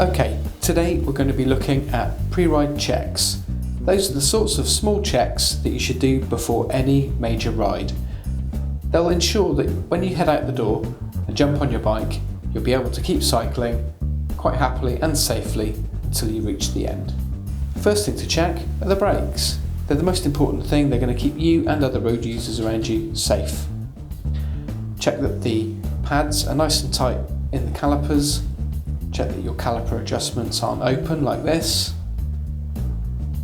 Okay, today we're going to be looking at pre-ride checks. Those are the sorts of small checks that you should do before any major ride. They'll ensure that when you head out the door and jump on your bike, you'll be able to keep cycling quite happily and safely until you reach the end. First thing to check are the brakes. They're the most important thing. They're going to keep you and other road users around you safe. Check that the pads are nice and tight in the calipers. Check that your caliper adjustments aren't open like this,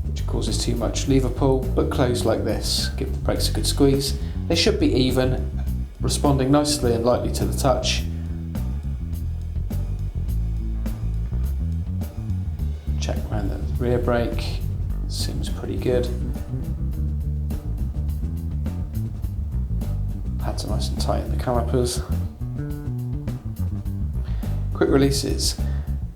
which causes too much lever pull, but closed like this. Give the brakes a good squeeze. They should be even, responding nicely and lightly to the touch. Check around the rear brake, seems pretty good. Pads are nice and tight in the calipers. Quick releases.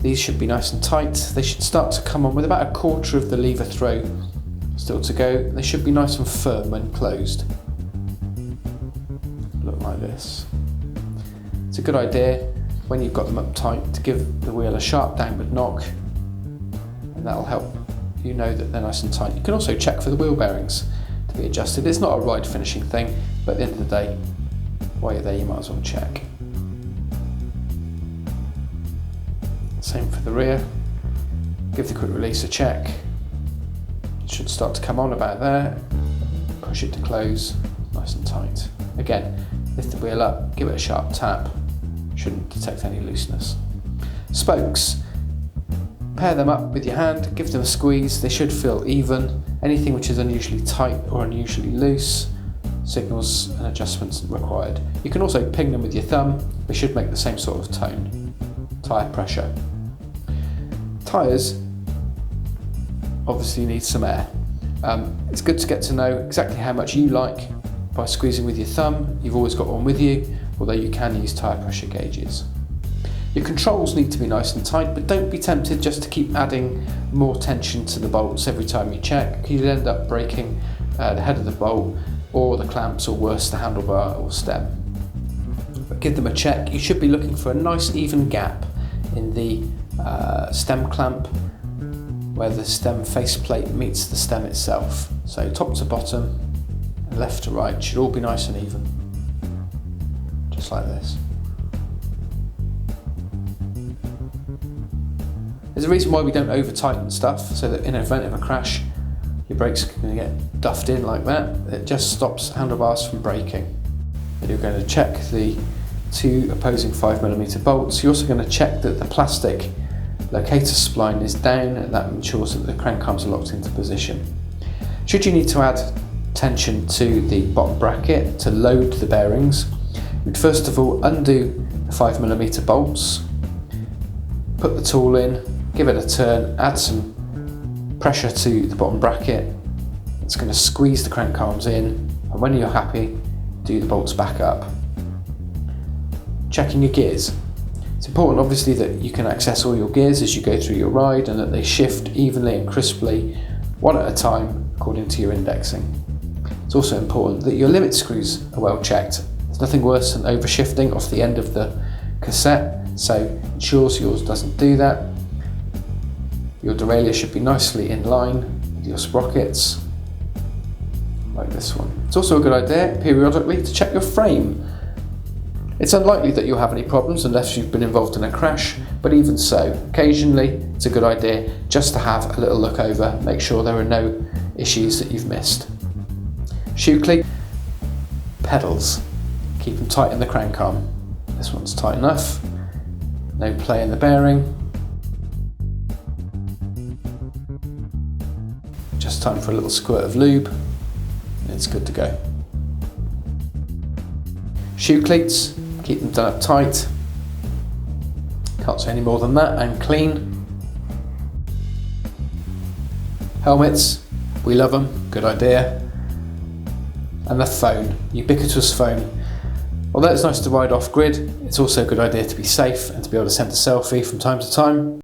These should be nice and tight. They should start to come on with about a quarter of the lever throw still to go. They should be nice and firm when closed. Look like this. It's a good idea when you've got them up tight to give the wheel a sharp downward knock, and that'll help you know that they're nice and tight. You can also check for the wheel bearings to be adjusted. It's not a ride finishing thing, but at the end of the day, while you're there you might as well check. Same for the rear. Give the quick release a check. It should start to come on about there. Push it to close, nice and tight. Again, lift the wheel up, give it a sharp tap. Shouldn't detect any looseness. Spokes. Pair them up with your hand, give them a squeeze. They should feel even. Anything which is unusually tight or unusually loose signals an adjustment required. You can also ping them with your thumb. They should make the same sort of tone. Tyre pressure. Tyres obviously need some air. It's good to get to know exactly how much you like by squeezing with your thumb. You've always got one with you, although you can use tyre pressure gauges. Your controls need to be nice and tight, but don't be tempted just to keep adding more tension to the bolts every time you check. You'd end up breaking the head of the bolt or the clamps, or worse, the handlebar or stem. But give them a check. You should be looking for a nice even gap in the stem clamp where the stem faceplate meets the stem itself. So top to bottom and left to right should all be nice and even, just like this. There's a reason why we don't over tighten stuff, so that in the event of a crash your brakes are going to get duffed in like that. It just stops handlebars from breaking. You're going to check the two opposing 5mm bolts. You're also going to check that the plastic locator spline is down, and that ensures that the crank arms are locked into position. Should you need to add tension to the bottom bracket to load the bearings, you'd first of all undo the 5mm bolts, put the tool in, give it a turn, add some pressure to the bottom bracket. It's going to squeeze the crank arms in, and when you're happy, do the bolts back up. Checking your gears. It's important obviously that you can access all your gears as you go through your ride, and that they shift evenly and crisply, one at a time, according to your indexing. It's also important that your limit screws are well checked. There's nothing worse than overshifting off the end of the cassette, so ensure yours doesn't do that. Your derailleur should be nicely in line with your sprockets, like this one. It's also a good idea periodically to check your frame. It's unlikely that you'll have any problems unless you've been involved in a crash, but even so, occasionally it's a good idea just to have a little look over, make sure there are no issues that you've missed. Shoe cleat. Pedals. Keep them tight in the crank arm. This one's tight enough. No play in the bearing. Just time for a little squirt of lube, and it's good to go. Shoe cleats. Keep them done up tight. Can't say any more than that, and clean. Helmets, we love them, good idea. And the phone, ubiquitous phone. Although it's nice to ride off grid, it's also a good idea to be safe and to be able to send a selfie from time to time.